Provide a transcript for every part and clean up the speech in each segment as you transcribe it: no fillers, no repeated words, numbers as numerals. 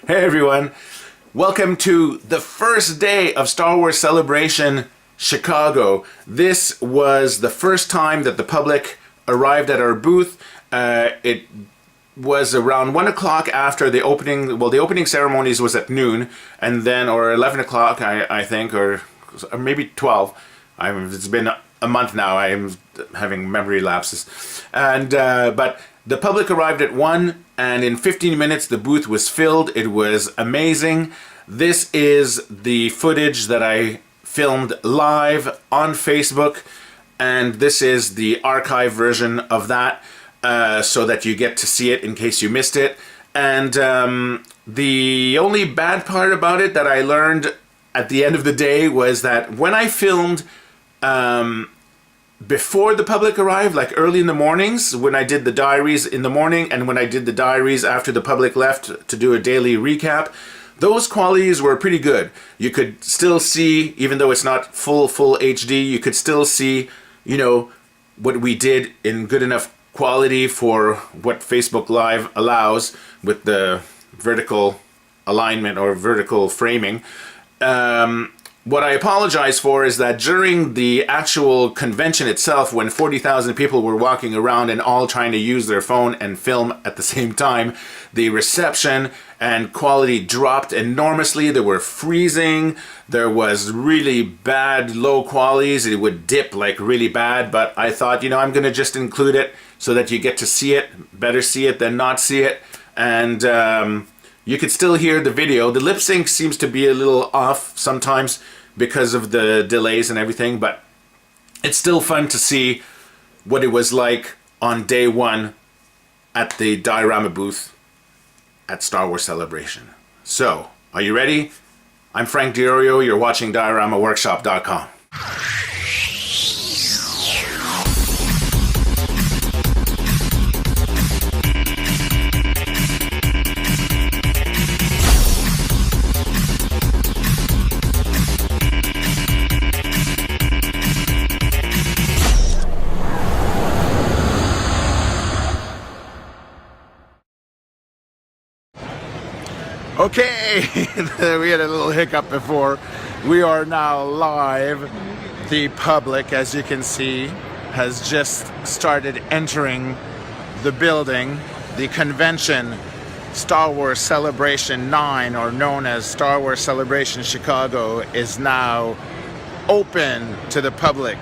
Hey everyone, welcome to the first day of Star Wars Celebration Chicago. This was the first time that the public arrived at our booth. It was around 1 o'clock after the opening. Well, the opening ceremonies was at noon, and then, or 11 o'clock, I think, or maybe 12. It's been a month now. I'm having memory lapses. And but the public arrived at 1, and in 15 minutes the booth was filled. It was amazing. This is the footage that I filmed live on Facebook, and this is the archive version of that, so that you get to see it in case you missed it. And the only bad part about it that I learned at the end of the day was that when I filmed before the public arrived, like early in the mornings, when I did the diaries in the morning and when I did the diaries after the public left to do a daily recap, those qualities were pretty good. You could still see, even though it's not full HD, you could still see, you know, what we did in good enough quality for what Facebook Live allows with the vertical alignment or vertical framing. What I apologize for is that during the actual convention itself, when 40,000 people were walking around and all trying to use their phone and film at the same time, the reception and quality dropped enormously. They were freezing. There was really bad low qualities. It would dip like really bad, but I thought, you know, I'm going to just include it so that you get to see it. Better see it than not see it. And you could still hear the video. The lip sync seems to be a little off sometimes because of the delays and everything, but it's still fun to see what it was like on day 1 at the Diorama booth at Star Wars Celebration. So, are you ready? I'm Frank Diorio, you're watching DioramaWorkshop.com. Okay, we had a little hiccup before. We are now live. The public, as you can see, has just started entering the building. The convention, Star Wars Celebration 9, or known as Star Wars Celebration Chicago, is now open to the public.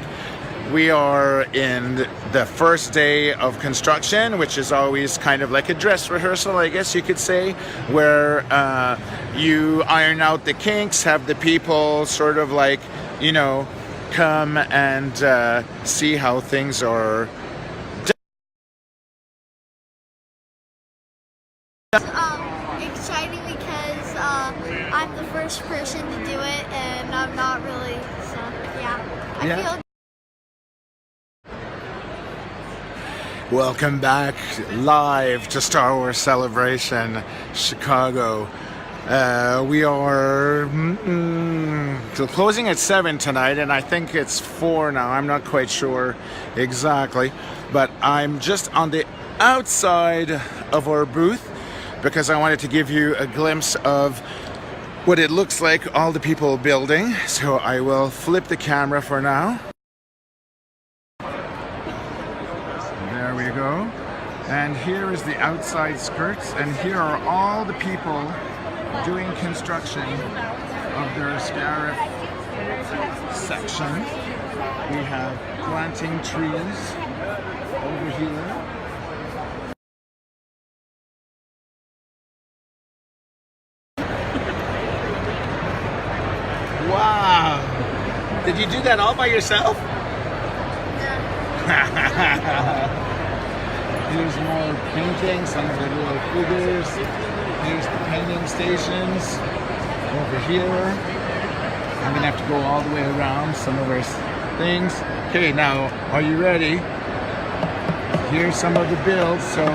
We are in the first day of construction, which is always kind of like a dress rehearsal, I guess you could say, where you iron out the kinks, have the people sort of like, you know, come and see how things are exciting because I'm the first person to do it, and I'm not really, so yeah. I feel. Welcome back live to Star Wars Celebration Chicago. We are closing at 7 tonight, and I think it's 4 now. I'm not quite sure exactly, but I'm just on the outside of our booth because I wanted to give you a glimpse of what it looks like, all the people building. So I will flip the camera for now. There we go. And here is the outside skirts, and here are all the people doing construction of their Scarif section. We have planting trees over here. Wow! Did you do that all by yourself? Here's more painting, some of the little figures. Here's the painting stations over here. I'm gonna have to go all the way around some of our things. Okay, now, are you ready? Here's some of the builds. So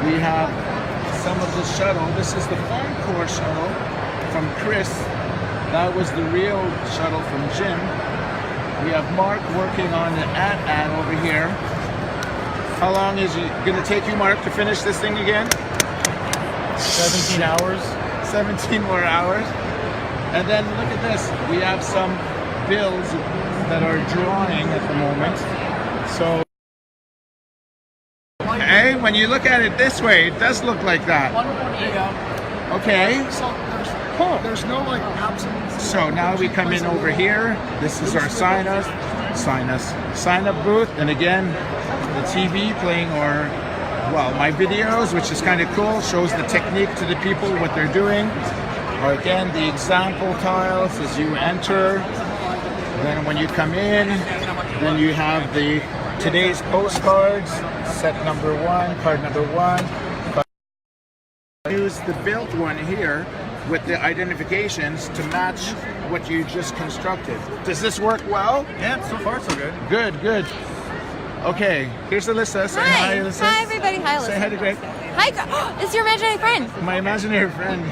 we have some of the shuttle. This is the Farmcore shuttle from Chris. That was the real shuttle from Jim. We have Mark working on the AT-AT over here. How long is it going to take you, Mark, to finish this thing again? 17 hours. 17 more hours. And then look at this. We have some builds that are drying at the moment. So, hey, when you look at it this way, it does look like that. Okay. There's no like absolute. So now we come in over here. This is our sign up booth, and again, the TV playing my videos, which is kind of cool. Shows the technique to the people, what they're doing. Or again, the example tiles as you enter. Then when you come in, then you have the today's postcards, set number 1, card number 1. Use the built one here with the identifications to match what you just constructed. Does this work well? Yeah, so far so good. Good. Okay, here's Alyssa. Say hi, Alyssa. Hi, everybody. Hi, Alyssa. Say hi to Greg. Hi, this is your imaginary friend. My imaginary friend.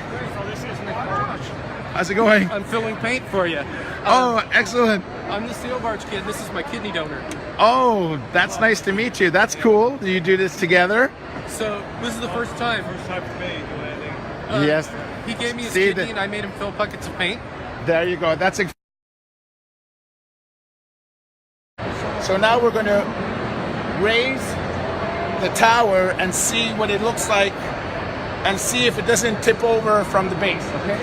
How's it going? I'm filling paint for you. Oh, excellent. I'm the steel barge kid. This is my kidney donor. Oh, that's nice to meet you. That's cool. Do you do this together? So this is the first time. First time for me. Yes. He gave me his See kidney and I made him fill buckets of paint. There you go. That's so now we're going to raise the tower and see what it looks like and see if it doesn't tip over from the base, okay?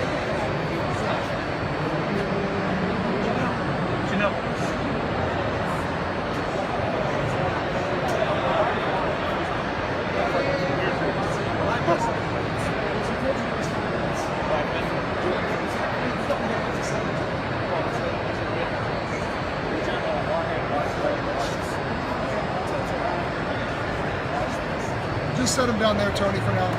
Just set him down there, Tony, for now.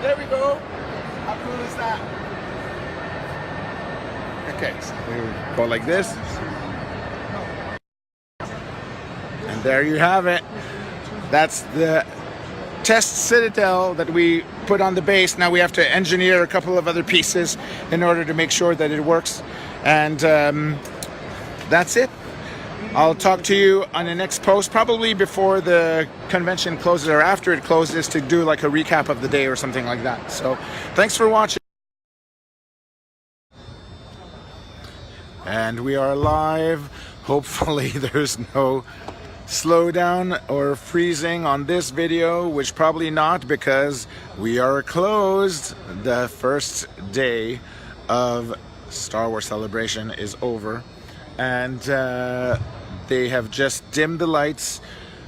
There we go. How cool is that? Okay, so we go like this. And there you have it. That's the test citadel that we put on the base. Now we have to engineer a couple of other pieces in order to make sure that it works. And that's it. I'll talk to you on the next post, probably before the convention closes or after it closes, to do like a recap of the day or something like that. So thanks for watching. And we are live. Hopefully there's no slowdown or freezing on this video, which probably not, because we are closed. The first day of Star Wars Celebration is over, and they have just dimmed the lights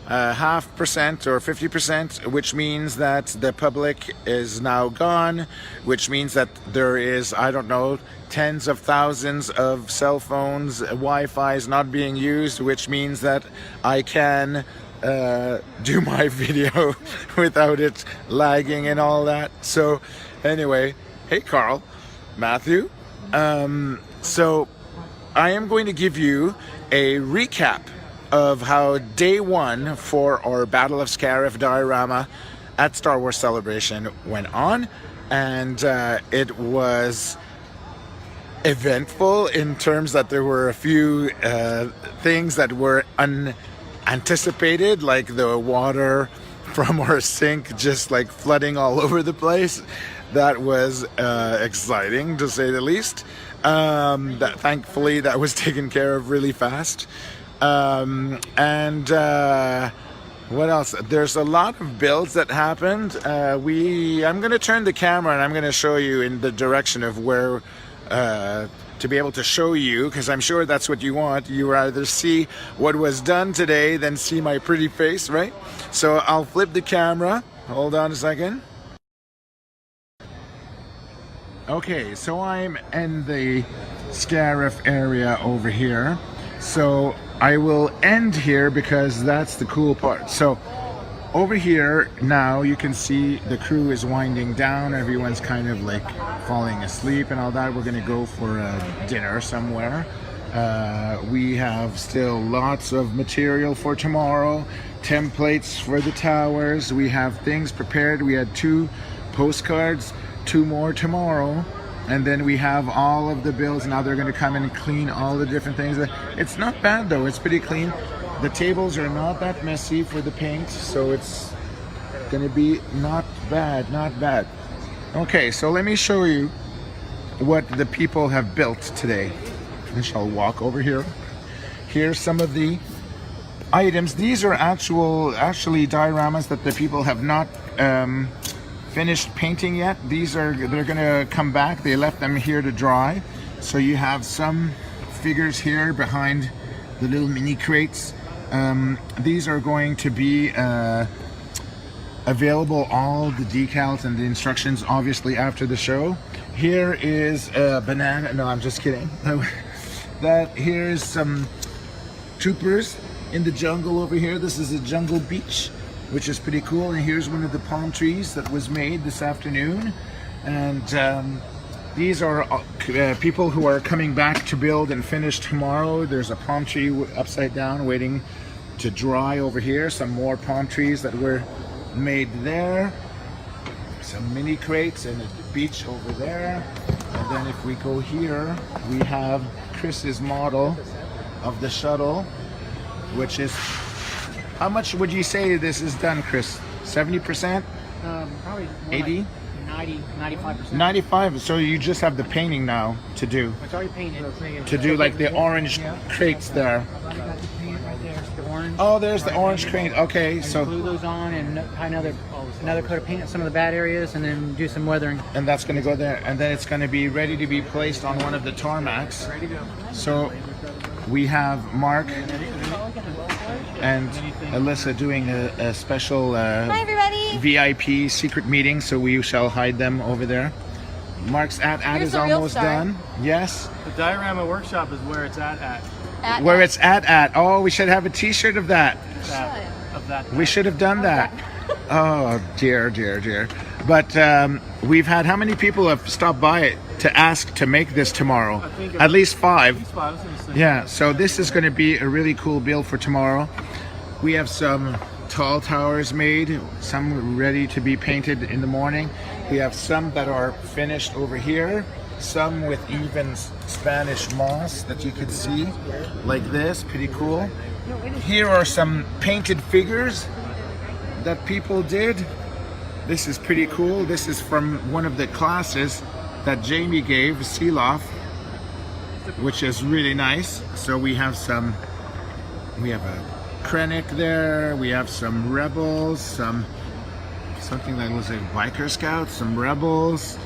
0.5% or 50%, which means that the public is now gone, which means that there is, I don't know, tens of thousands of cell phones, Wi-Fi is not being used, which means that I can do my video without it lagging and all that. So anyway, hey Carl, Matthew. So I am going to give you a recap of how day one for our Battle of Scarif Diorama at Star Wars Celebration went on, and it was eventful in terms that there were a few things that were unanticipated, like the water from our sink just like flooding all over the place. That was exciting, to say the least. That thankfully that was taken care of really fast. What else? There's a lot of builds that happened. I'm going to turn the camera and I'm going to show you in the direction of where to be able to show you, because I'm sure that's what you want. You rather see what was done today than see my pretty face, right? So I'll flip the camera. Hold on a second. Okay, so I'm in the Scarif area over here. So I will end here because that's the cool part. So over here now you can see the crew is winding down. Everyone's kind of like falling asleep and all that. We're gonna go for a dinner somewhere. We have still lots of material for tomorrow, templates for the towers. We have things prepared. We had 2 postcards, 2 more tomorrow, And then we have all of the builds. Now they're going to come and clean all the different things. It's not bad though. It's pretty clean. The tables are not that messy for the paint, so it's going to be not bad, not bad. Okay, so let me show you what the people have built today. I shall walk over here. Here's some of the items. These are actually dioramas that the people have not finished painting yet. They're gonna come back. They left them here to dry. So you have some figures here behind the little mini crates. These are going to be available, all the decals and the instructions, obviously, after the show. Here is a banana. No, I'm just kidding. Here's some troopers in the jungle over here. This is a jungle beach, which is pretty cool. And here's one of the palm trees that was made this afternoon. And these are people who are coming back to build and finish tomorrow. There's a palm tree upside down waiting to dry over here. Some more palm trees that were made there. Some mini crates and a beach over there. And then if we go here, we have Chris's model of the shuttle, which is, how much would you say this is done, Chris? 70%? Probably 80? 90, 95%. 95. So you just have the painting now to do. It's already painted. To do like the orange crates there. I got the paint right there. The orange. Oh, there's the orange crate. Okay, And so glue those on and tie another coat of paint on some of the bad areas, and then do some weathering. and that's going to go there, and then it's going to be ready to be placed on one of the tarmacs. Ready to go. So we have Mark and Alyssa doing a special Hi, everybody. VIP secret meeting, so we shall hide them over there. Mark's at Here's is the real almost star. done. Yes. The diorama workshop is where it's at. Where it's at. Oh, we should have a t-shirt of that. Of that. We should have done that. Oh, dear. But we've had, how many people have stopped by it to ask to make this tomorrow? I think At least 5. Spot, I was gonna say. Yeah, so this is going to be a really cool build for tomorrow. We have some tall towers made, some ready to be painted in the morning. We have some that are finished over here, some with even Spanish moss that you could see, like this, pretty cool. Here are some painted figures that people did. This is pretty cool. This is from one of the classes that Jamie gave, Seeloff, which is really nice. So we have a Krennic there, we have some rebels, something that looks like biker scouts, some rebels,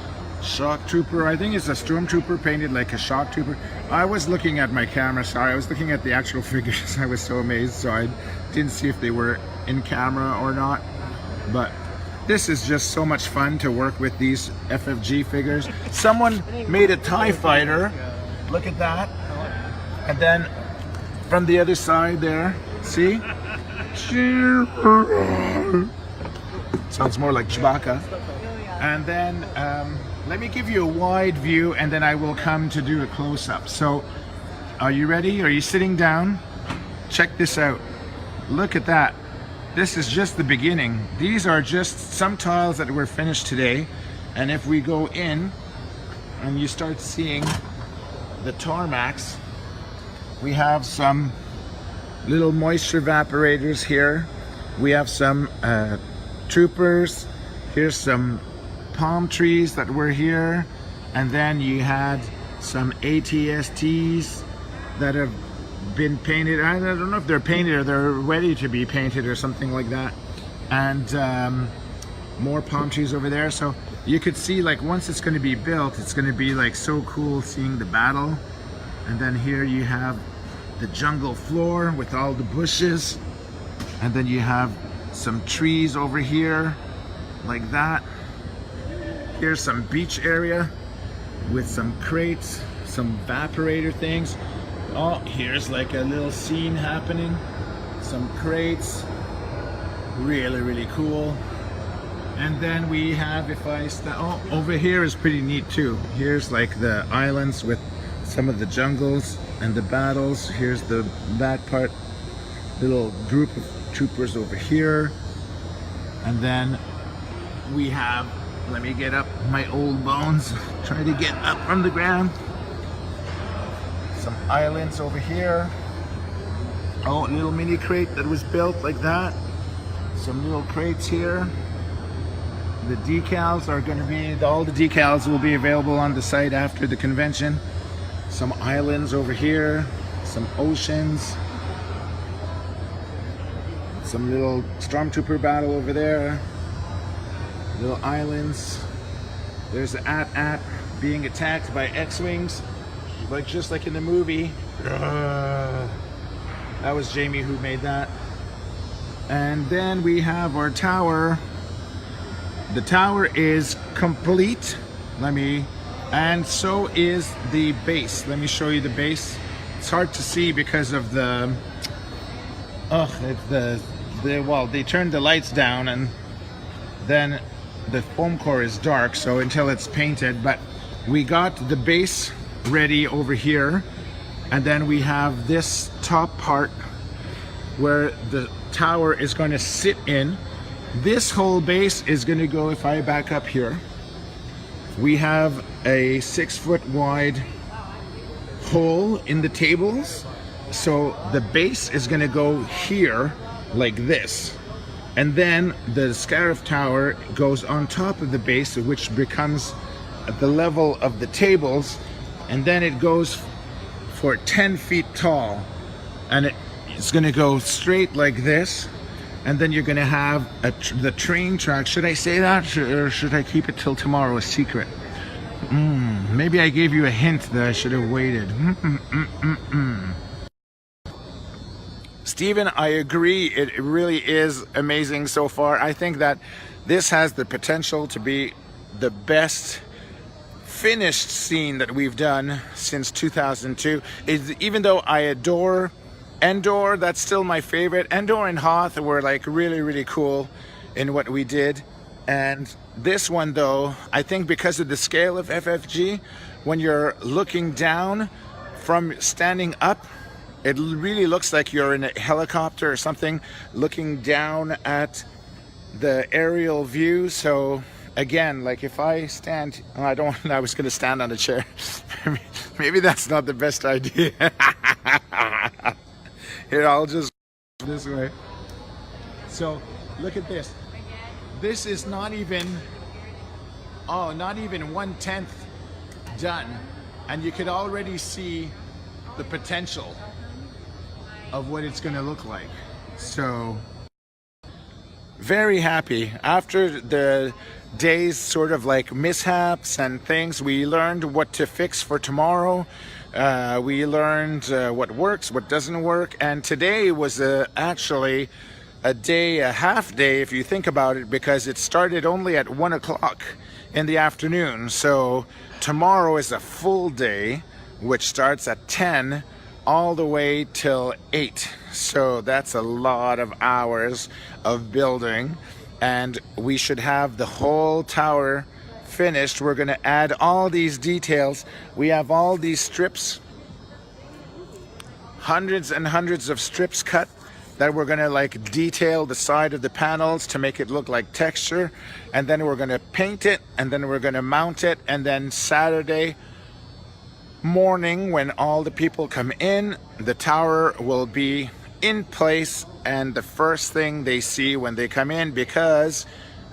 shock trooper. I think it's a stormtrooper painted like a shock trooper. I was looking at my camera, sorry, I was looking at the actual figures. I was so amazed, so I didn't see if they were in camera or not. But this is just so much fun to work with these FFG figures. Someone made a TIE fighter. Look at that. And then from the other side there, see? Sounds more like Chewbacca. And then let me give you a wide view, and then I will come to do a close-up. So are you ready? Are you sitting down? Check this out. Look at that. This is just the beginning. These are just some tiles that were finished today. And if we go in and you start seeing the tarmacs, we have some little moisture evaporators here. We have some troopers. Here's some palm trees that were here. And then you had some ATSTs that have been painted. I don't know if they're painted or they're ready to be painted or something like that. And more palm trees over there. So you could see, like, once it's going to be built, it's going to be like so cool seeing the battle. And then here you have the jungle floor with all the bushes. And then you have some trees over here like that. Here's some beach area with some crates, some evaporator things. Oh, here's like a little scene happening. Some crates. Really cool. And then we have, over here is pretty neat too. Here's like the islands with some of the jungles and the battles. Here's that part. Little group of troopers over here. And then we have Let me get up my old bones. Try to get up from the ground. Some islands over here. Oh, a little mini crate that was built like that. Some little crates here. The decals are going to be, all the decals will be available on the site after the convention. Some islands over here. Some oceans. Some little stormtrooper battle over there. Little islands. There's the AT-AT being attacked by X-Wings, like just like in the movie. That was Jamie who made that. And then we have our tower. The tower is complete. And so is the base. Let me show you the base. It's hard to see because of the well, they turned the lights down and then the foam core is dark, so until it's painted. But we got the base ready over here, and then we have this top part where the tower is going to sit in. This whole base is going to go, if I back up here, we have a 6-foot wide hole in the tables, so the base is going to go here like this. And then the Scarif tower goes on top of the base, which becomes at the level of the tables, and then it goes for 10 feet tall, and it's going to go straight like this, and then you're going to have the train track. Should I say that, or should I keep it till tomorrow a secret? Maybe I gave you a hint that I should have waited. Stephen, I agree. It really is amazing so far. I think that this has the potential to be the best finished scene that we've done since 2002. Even though I adore Endor, that's still my favorite. Endor and Hoth were like really, really cool in what we did. And this one though, I think because of the scale of FFG, when you're looking down from standing up, it really looks like you're in a helicopter or something looking down at the aerial view. So again, like if I stand, I was going to stand on a chair. Maybe that's not the best idea. Here, I'll just this way. So look at this. This is not even 1/10 done. And you could already see the potential of what it's going to look like. So very happy. After the day's sort of like mishaps and things, we learned what to fix for tomorrow. We learned what works, what doesn't work, and today was actually a half day if you think about it, because it started only at 1 o'clock in the afternoon. So tomorrow is a full day, which starts at 10 all the way till 8. So that's a lot of hours of building, and we should have the whole tower finished. We're going to add all these details. We have all these strips, hundreds and hundreds of strips cut, that we're going to like detail the side of the panels to make it look like texture, and then we're going to paint it, and then we're going to mount it, and then Saturday morning when all the people come in, the tower will be in place, and the first thing they see when they come in, because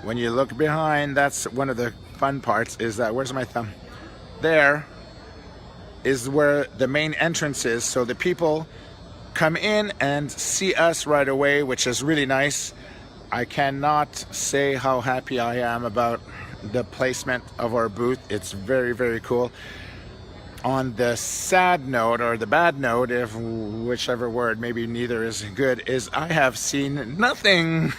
when you look behind, that's one of the fun parts, is that, where's my thumb? There is where the main entrance is, so the people come in and see us right away, which is really nice. I cannot say how happy I am about the placement of our booth. It's very, very cool. On the sad note, or the bad note, if whichever word, maybe neither is good, is I have seen nothing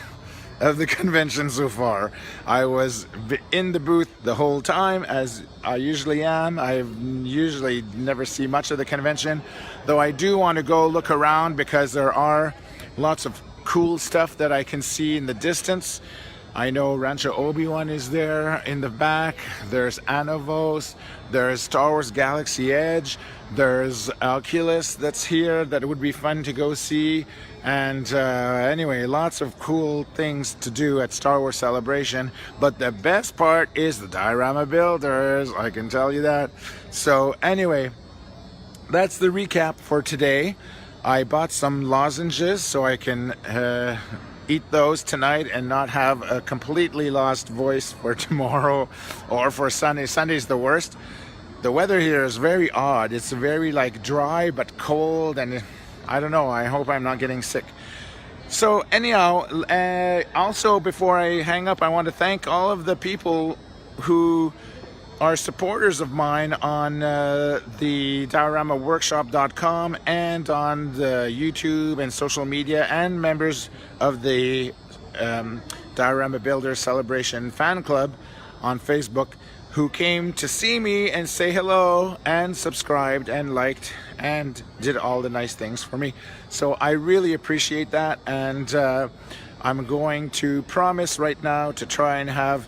of the convention so far. I was in the booth the whole time, as I usually am. I usually never see much of the convention, though I do want to go look around because there are lots of cool stuff that I can see in the distance. I know Rancho Obi-Wan is there in the back. There's Anavos. There's Star Wars Galaxy Edge. There's Oculus that's here that would be fun to go see. And anyway, lots of cool things to do at Star Wars Celebration. But the best part is the Diorama Builders. I can tell you that. So anyway, that's the recap for today. I bought some lozenges so I can eat those tonight and not have a completely lost voice for tomorrow or for Sunday. Sunday's the worst. The weather here is very odd. It's very like dry but cold, and I don't know. I hope I'm not getting sick. So anyhow, also before I hang up, I want to thank all of the people who are supporters of mine on the dioramaworkshop.com and on the YouTube and social media, and members of the Diorama Builders Celebration fan club on Facebook, who came to see me and say hello and subscribed and liked and did all the nice things for me. So I really appreciate that, and I'm going to promise right now to try and have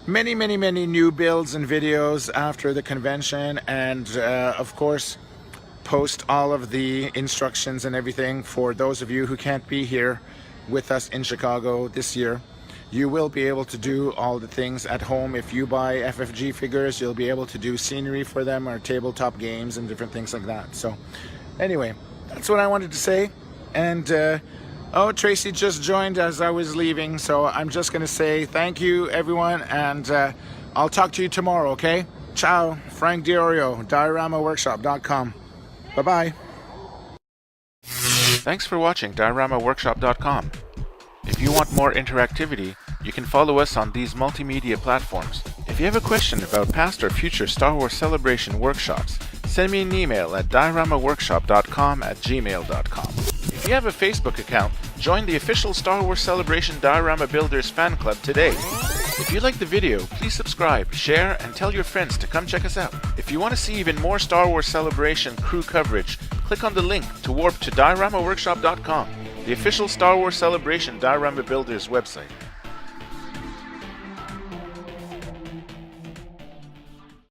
many new builds and videos after the convention, and of course post all of the instructions and everything for those of you who can't be here with us in Chicago this year. You will be able to do all the things at home. If you buy FFG figures, you'll be able to do scenery for them or tabletop games and different things like that. So anyway, that's what I wanted to say. And oh, Tracy just joined as I was leaving, so I'm just going to say thank you, everyone, and I'll talk to you tomorrow, okay? Ciao. Frank Diorio, dioramaworkshop.com. Bye-bye. Thanks for watching dioramaworkshop.com. If you want more interactivity, you can follow us on these multimedia platforms. If you have a question about past or future Star Wars Celebration workshops, send me an email at dioramaworkshop.com@gmail.com. If you have a Facebook account, join the official Star Wars Celebration Diorama Builders fan club today. If you like the video, please subscribe, share, and tell your friends to come check us out. If you want to see even more Star Wars Celebration crew coverage, click on the link to warp to dioramaworkshop.com, the official Star Wars Celebration Diorama Builders website.